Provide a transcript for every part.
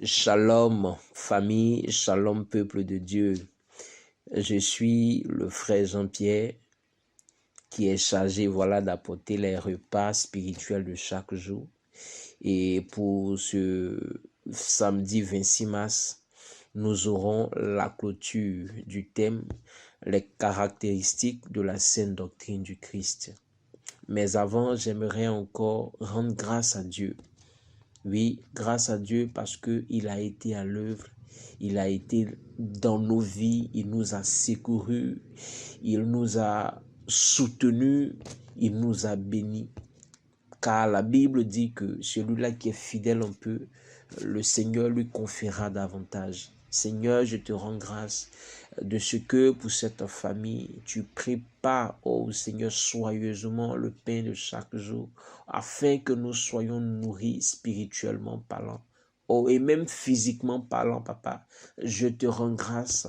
Shalom famille, shalom peuple de Dieu. Je suis le frère Jean-Pierre qui est chargé d'apporter les repas spirituels de chaque jour. Et pour ce samedi 26 mars, nous aurons la clôture du thème les caractéristiques de la saine doctrine du Christ. Mais avant, j'aimerais encore rendre grâce à Dieu. Oui, grâce à Dieu parce qu'il a été à l'œuvre, il a été dans nos vies, il nous a secourus, il nous a soutenus, il nous a bénis. Car la Bible dit que celui-là qui est fidèle un peu, le Seigneur lui confiera davantage. Seigneur, je te rends grâce de ce que pour cette famille, tu prépares, oh Seigneur, soigneusement le pain de chaque jour, afin que nous soyons nourris spirituellement parlant. Oh, et même physiquement parlant, papa, je te rends grâce.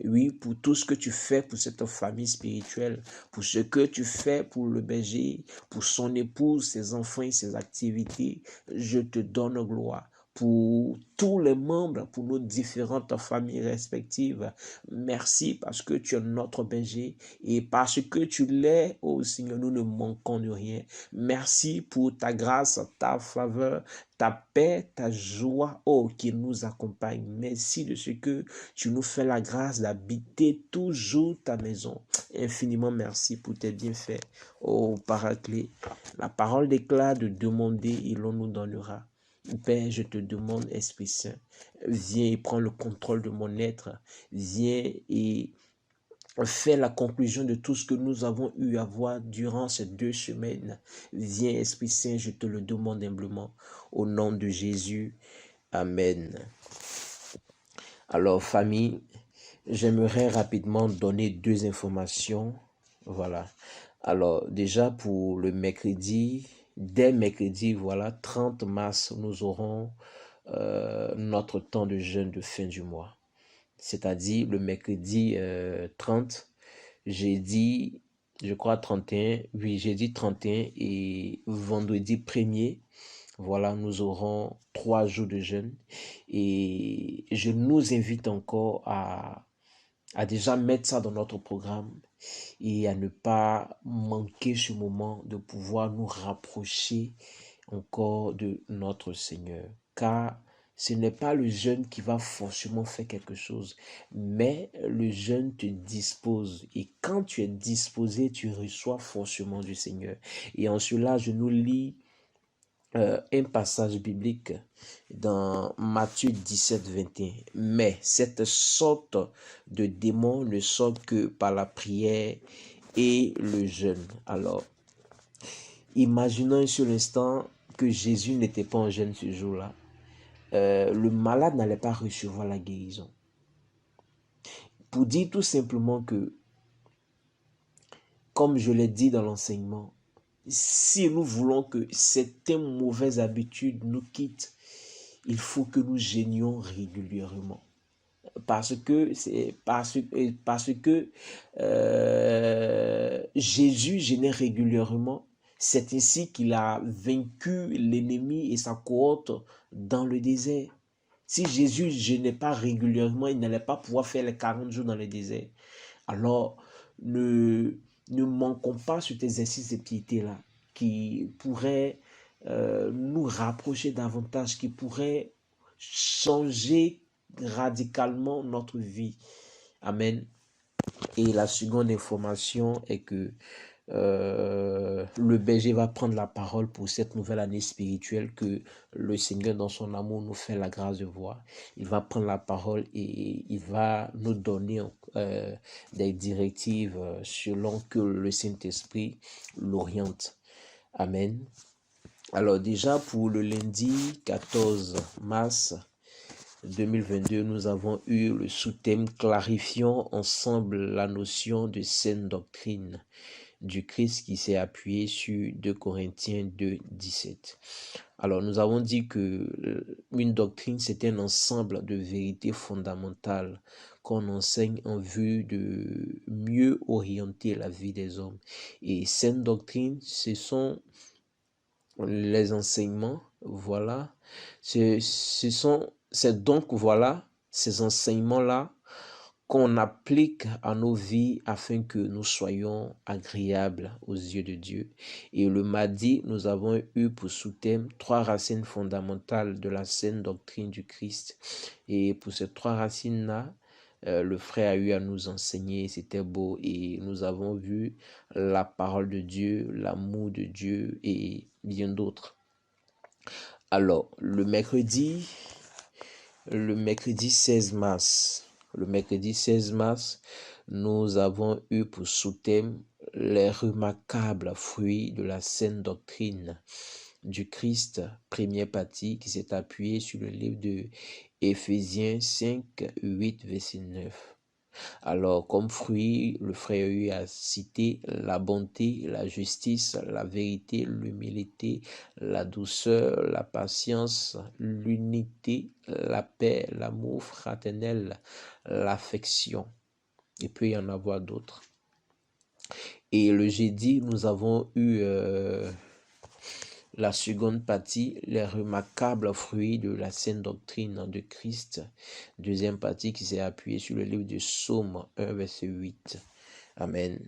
Oui, pour tout ce que tu fais pour cette famille spirituelle, pour ce que tu fais pour le berger, pour son épouse, ses enfants et ses activités, je te donne gloire. Pour tous les membres, pour nos différentes familles respectives, merci parce que tu es notre berger et parce que tu l'es, oh Seigneur, nous ne manquons de rien. Merci pour ta grâce, ta faveur, ta paix, ta joie, oh, qui nous accompagne. Merci de ce que tu nous fais la grâce d'habiter toujours ta maison. Infiniment merci pour tes bienfaits, oh Paraclet. La parole déclare de demander et l'on nous donnera. Père, je te demande, Esprit Saint, viens et prends le contrôle de mon être. Viens et fais la conclusion de tout ce que nous avons eu à voir durant ces 2 semaines. Viens, Esprit Saint, je te le demande humblement. Au nom de Jésus. Amen. Alors, famille, j'aimerais rapidement donner 2 informations. Voilà. Alors, déjà pour le mercredi, dès mercredi, 30 mars, nous aurons notre temps de jeûne de fin du mois. C'est-à-dire le mercredi 30, jeudi, je crois 31, oui, jeudi 31 et vendredi 1er. Voilà, nous aurons 3 jours de jeûne et je nous invite encore à déjà mettre ça dans notre programme et à ne pas manquer ce moment de pouvoir nous rapprocher encore de notre Seigneur. Car ce n'est pas le jeûne qui va forcément faire quelque chose, mais le jeûne te dispose. Et quand tu es disposé, tu reçois forcément du Seigneur. Et en cela, je nous lis un passage biblique dans Matthieu 17, 21. Mais cette sorte de démon ne sort que par la prière et le jeûne. Alors, imaginons un seul instant que Jésus n'était pas en jeûne ce jour-là. Le malade n'allait pas recevoir la guérison. Pour dire tout simplement que, comme je l'ai dit dans l'enseignement, si nous voulons que certaines mauvaises habitudes nous quittent, il faut que nous jeûnions régulièrement. Parce que Jésus jeûnait régulièrement. C'est ainsi qu'il a vaincu l'ennemi et sa cohorte dans le désert. Si Jésus jeûnait pas régulièrement, il n'allait pas pouvoir faire les 40 jours dans le désert. Alors, ne manquons pas cet exercice de piété-là qui pourrait nous rapprocher davantage, qui pourrait changer radicalement notre vie. Amen. Et la seconde information est que le berger va prendre la parole pour cette nouvelle année spirituelle que le Seigneur dans son amour nous fait la grâce de voir. Il va prendre la parole et il va nous donner des directives selon que le Saint-Esprit l'oriente. Amen. Alors déjà pour le lundi 14 mars 2022, nous avons eu le sous-thème « Clarifions ensemble la notion de saine doctrine » du Christ qui s'est appuyé sur 2 Corinthiens 2, 17. Alors, nous avons dit que une doctrine, c'est un ensemble de vérités fondamentales qu'on enseigne en vue de mieux orienter la vie des hommes. Et saine doctrine, ce sont les enseignements, ce sont c'est donc, voilà, ces enseignements-là qu'on applique à nos vies afin que nous soyons agréables aux yeux de Dieu. Et le mardi, nous avons eu pour sous-thème 3 racines fondamentales de la saine doctrine du Christ. Et pour ces 3 racines-là, le frère a eu à nous enseigner, c'était beau, et nous avons vu la parole de Dieu, l'amour de Dieu et bien d'autres. Alors, le mercredi 16 mars, nous avons eu pour sous-thème les remarquables fruits de la saine doctrine du Christ, première partie qui s'est appuyée sur le livre de Éphésiens 5, 8, verset 9. Alors, comme fruit, le frère lui a cité la bonté, la justice, la vérité, l'humilité, la douceur, la patience, l'unité, la paix, l'amour fraternel, l'affection. Il peut y en avoir d'autres. Et le jeudi, nous avons eu la seconde partie, les remarquables fruits de la saine doctrine de Christ. Deuxième partie qui s'est appuyée sur le livre de Psaume 1, verset 8. Amen.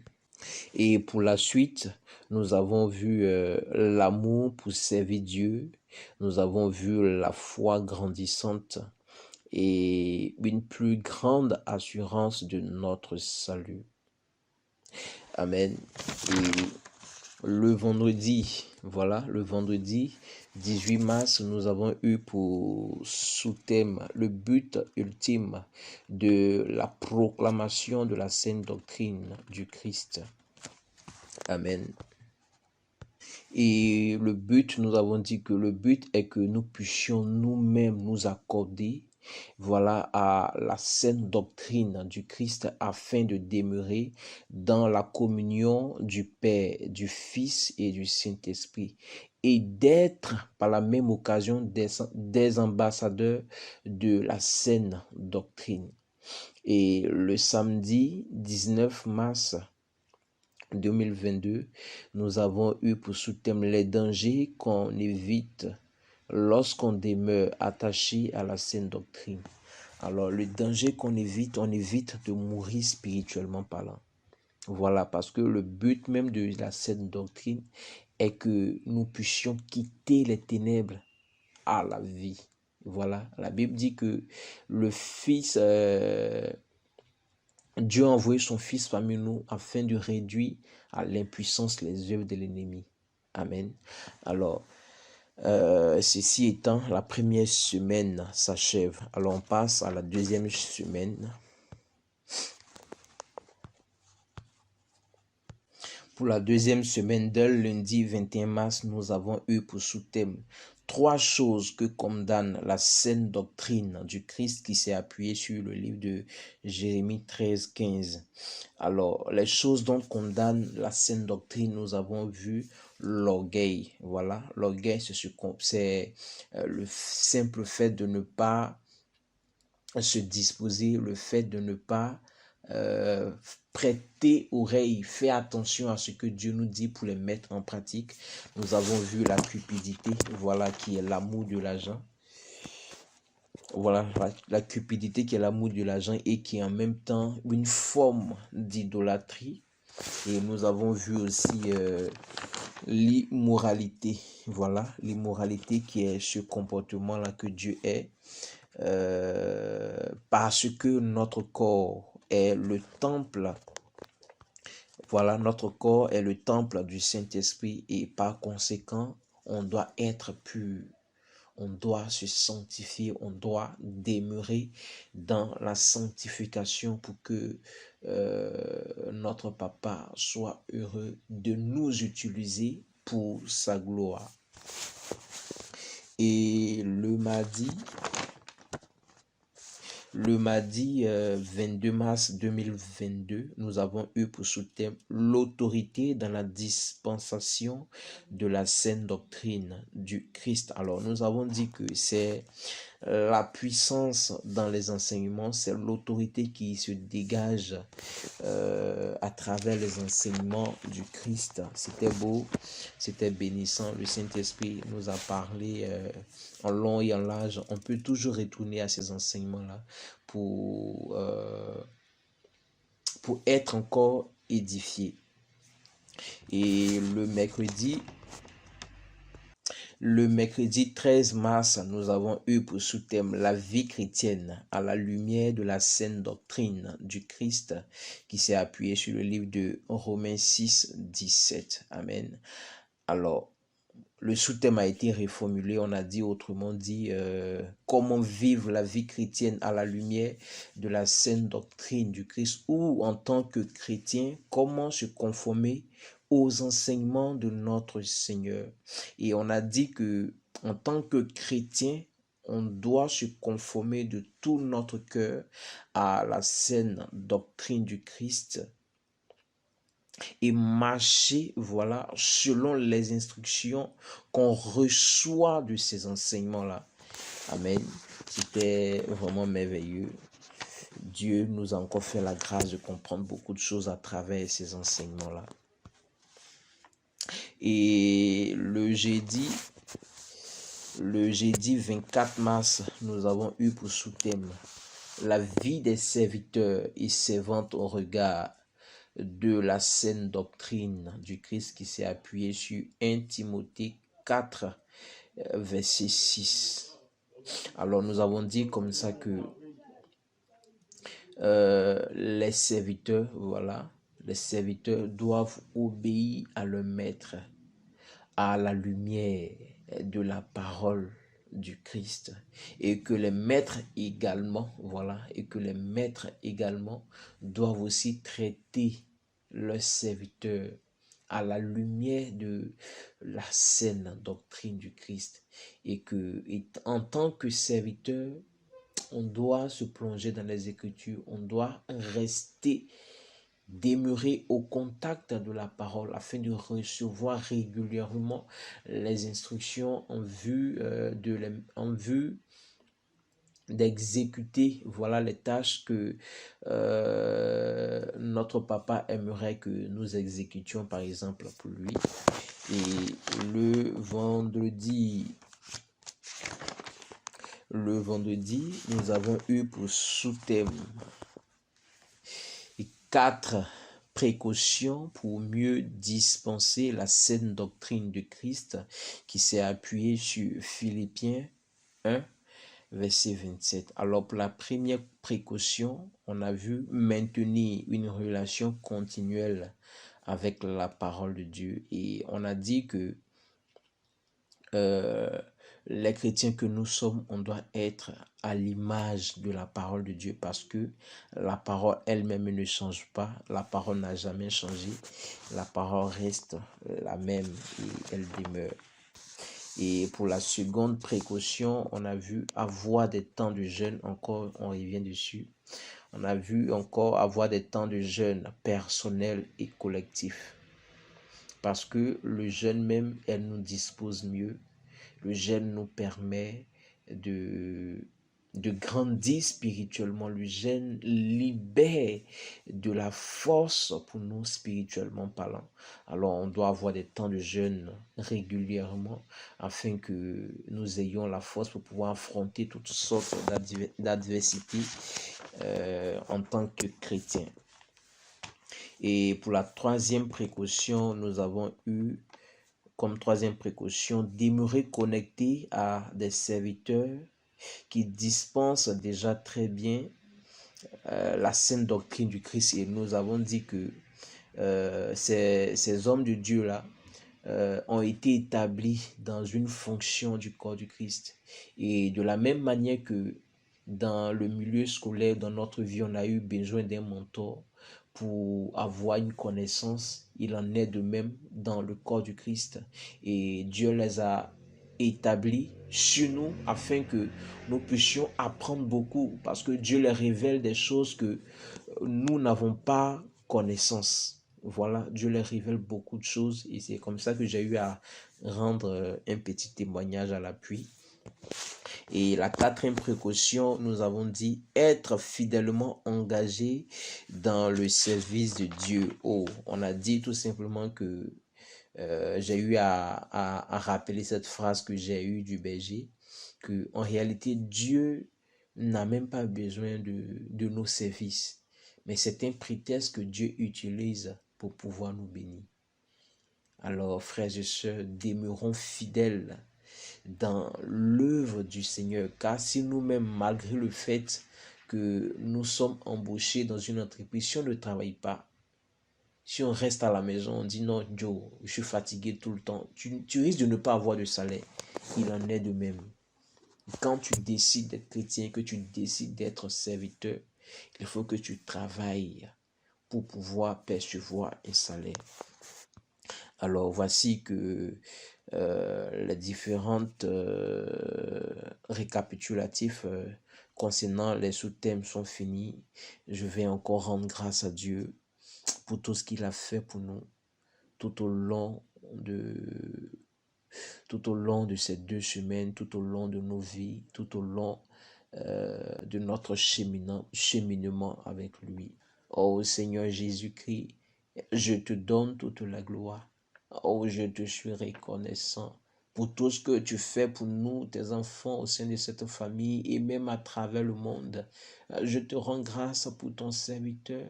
Et pour la suite, nous avons vu l'amour pour servir Dieu. Nous avons vu la foi grandissante et une plus grande assurance de notre salut. Amen. Et le vendredi, voilà, le vendredi 18 mars, nous avons eu pour sous-thème le but ultime de la proclamation de la saine doctrine du Christ. Amen. Et le but, nous avons dit que le but est que nous puissions nous-mêmes nous accorder, voilà, à la saine doctrine du Christ afin de demeurer dans la communion du Père, du Fils et du Saint-Esprit et d'être par la même occasion des ambassadeurs de la saine doctrine. Et le samedi 19 mars 2022, nous avons eu pour sous-thème les dangers qu'on évite lorsqu'on demeure attaché à la saine doctrine. Alors, le danger qu'on évite, on évite de mourir spirituellement parlant. Voilà, parce que le but même de la saine doctrine est que nous puissions quitter les ténèbres à la vie. Voilà, la Bible dit que le Fils... Dieu a envoyé son Fils parmi nous afin de réduire à l'impuissance les œuvres de l'ennemi. Amen. Alors, ceci étant, la première semaine s'achève. Alors, on passe à la deuxième semaine. Pour la deuxième semaine, dès le lundi 21 mars, nous avons eu pour sous-thème 3 choses que condamne la saine doctrine du Christ qui s'est appuyée sur le livre de Jérémie 13, 15. Alors, les choses dont condamne la saine doctrine, nous avons vu l'orgueil. Voilà, l'orgueil, c'est le simple fait de ne pas se disposer, le fait de ne pas prêter oreille, faire attention à ce que Dieu nous dit pour les mettre en pratique. Nous avons vu la cupidité, voilà, qui est l'amour de l'argent. Voilà, la cupidité qui est l'amour de l'argent et qui est en même temps une forme d'idolâtrie. Et nous avons vu aussi l'immoralité. Voilà, l'immoralité qui est ce comportement-là que Dieu est. Parce que notre corps est le temple. Voilà, notre corps est le temple du Saint-Esprit et par conséquent, on doit être pur. On doit se sanctifier, on doit demeurer dans la sanctification pour que notre Papa soit heureux de nous utiliser pour sa gloire. Et le mardi 22 mars 2022, nous avons eu pour sous-thème l'autorité dans la dispensation de la saine doctrine du Christ. Alors, nous avons dit que c'est la puissance dans les enseignements, c'est l'autorité qui se dégage à travers les enseignements du Christ. C'était beau, c'était bénissant. Le Saint-Esprit nous a parlé en long et en large. On peut toujours retourner à ces enseignements-là pour être encore édifié. Et le mercredi 13 mars, nous avons eu pour sous-thème la vie chrétienne à la lumière de la saine doctrine du Christ qui s'est appuyé sur le livre de Romains 6, 17. Amen. Alors, le sous-thème a été reformulé, on a dit autrement dit, comment vivre la vie chrétienne à la lumière de la saine doctrine du Christ, ou en tant que chrétien, comment se conformer aux enseignements de notre Seigneur. Et on a dit que en tant que chrétien, on doit se conformer de tout notre cœur à la saine doctrine du Christ et marcher, voilà, selon les instructions qu'on reçoit de ces enseignements-là. Amen. C'était vraiment merveilleux. Dieu nous a encore fait la grâce de comprendre beaucoup de choses à travers ces enseignements-là. Et le jeudi 24 mars, nous avons eu pour sous-thème la vie des serviteurs et servantes au regard de la saine doctrine du Christ qui s'est appuyé sur 1 Timothée 4, verset 6. Alors nous avons dit comme ça que les serviteurs, voilà, les serviteurs doivent obéir à leur maître à la lumière de la parole du Christ, et que les maîtres également, voilà, et que les maîtres également doivent aussi traiter leurs serviteurs à la lumière de la saine doctrine du Christ, et que en tant que serviteur, on doit se plonger dans les Écritures, on doit rester demeurer au contact de la parole afin de recevoir régulièrement les instructions en vue d'exécuter, voilà, les tâches que notre papa aimerait que nous exécutions, par exemple, pour lui. Et le vendredi, nous avons eu pour sous-thème 4 précautions pour mieux dispenser la saine doctrine de Christ qui s'est appuyée sur Philippiens 1, verset 27. Alors pour la première précaution, on a vu maintenir une relation continuelle avec la parole de Dieu. Et on a dit que les chrétiens que nous sommes, on doit être à l'image de la parole de Dieu parce que la parole elle-même ne change pas, la parole n'a jamais changé, la parole reste la même et elle demeure. Et pour la seconde précaution, on a vu avoir des temps de jeûne, encore on revient dessus. On a vu encore avoir des temps de jeûne personnels et collectifs. Parce que le jeûne même, elle nous dispose mieux. Le jeûne nous permet de grandir spirituellement. Le jeûne libère de la force pour nous spirituellement parlant. Alors on doit avoir des temps de jeûne régulièrement afin que nous ayons la force pour pouvoir affronter toutes sortes d'adversités en tant que chrétiens. Et pour la troisième précaution, nous avons eu comme troisième précaution, demeurer connecté à des serviteurs qui dispensent déjà très bien la saine doctrine du Christ. Et nous avons dit que ces hommes de Dieu-là ont été établis dans une fonction du corps du Christ. Et de la même manière que dans le milieu scolaire, dans notre vie, on a eu besoin d'un mentor pour avoir une connaissance. Il en est de même dans le corps du Christ. Et Dieu les a établis sur nous afin que nous puissions apprendre beaucoup parce que Dieu les révèle des choses que nous n'avons pas connaissance. Voilà, Dieu les révèle beaucoup de choses et c'est comme ça que j'ai eu à rendre un petit témoignage à l'appui. Et la quatrième précaution, nous avons dit être fidèlement engagé dans le service de Dieu. Oh, on a dit tout simplement que j'ai eu à rappeler cette phrase que j'ai eue du berger, que en réalité, Dieu n'a même pas besoin de nos services, mais c'est un prétexte que Dieu utilise pour pouvoir nous bénir. Alors, frères et sœurs, demeurons fidèles dans l'œuvre du Seigneur, car si nous-mêmes, malgré le fait que nous sommes embauchés dans une entreprise, si on ne travaille pas, si on reste à la maison, on dit non, Joe, je suis fatigué tout le temps, tu risques de ne pas avoir de salaire. Il en est de même. Quand tu décides d'être chrétien, que tu décides d'être serviteur, il faut que tu travailles pour pouvoir percevoir un salaire. Alors voici que les différentes récapitulatifs concernant les sous-thèmes sont finis. Je vais encore rendre grâce à Dieu pour tout ce qu'il a fait pour nous tout au long de ces 2 semaines, tout au long de nos vies, tout au long de notre cheminement avec lui. Oh Seigneur Jésus-Christ, je te donne toute la gloire. Oh, je te suis reconnaissant pour tout ce que tu fais pour nous, tes enfants, au sein de cette famille et même à travers le monde. Je te rends grâce pour ton serviteur.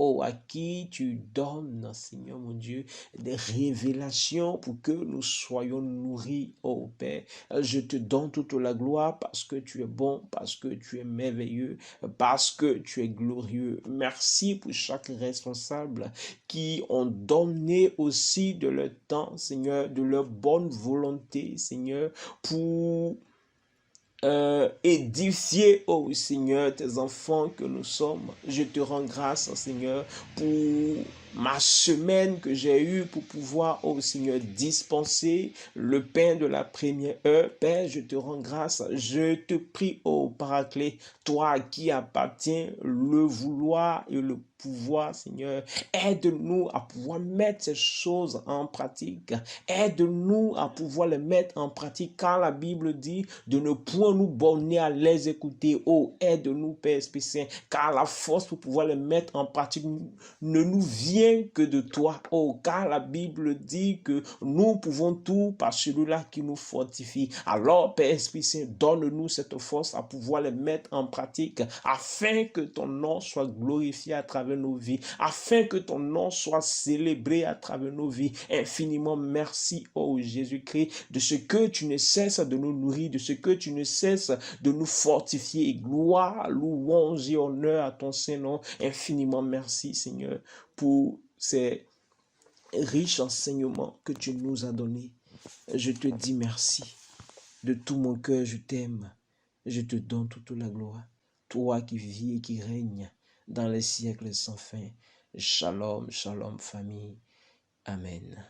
Oh, à qui tu donnes, Seigneur mon Dieu, des révélations pour que nous soyons nourris, oh Père. Je te donne toute la gloire parce que tu es bon, parce que tu es merveilleux, parce que tu es glorieux. Merci pour chaque responsable qui ont donné aussi de leur temps, Seigneur, de leur bonne volonté, Seigneur, pour édifier, oh Seigneur, tes enfants que nous sommes. Je te rends grâce, Seigneur, pour ma semaine que j'ai eue pour pouvoir, oh Seigneur, dispenser le pain de la première heure. Père, je te rends grâce. Je te prie, oh Paraclet, toi à qui appartient le vouloir et le pouvoir, Seigneur. Aide-nous à pouvoir mettre ces choses en pratique. Aide-nous à pouvoir les mettre en pratique, car la Bible dit de ne point nous borner à les écouter. Oh, aide-nous, Père Saint, car la force pour pouvoir les mettre en pratique ne nous vient que de toi. Oh, car la Bible dit que nous pouvons tout par celui-là qui nous fortifie. Alors, Père Saint, donne-nous cette force à pouvoir les mettre en pratique, afin que ton nom soit glorifié à travers nos vies, afin que ton nom soit célébré à travers nos vies. Infiniment merci, oh Jésus-Christ, de ce que tu ne cesses de nous nourrir, de ce que tu ne cesses de nous fortifier. Et gloire, louange et honneur à ton Saint-Nom. Infiniment merci, Seigneur, pour ces riches enseignements que tu nous as donnés. Je te dis merci. De tout mon cœur, je t'aime. Je te donne toute la gloire. Toi qui vis et qui règnes dans les siècles sans fin. Shalom, shalom, famille. Amen.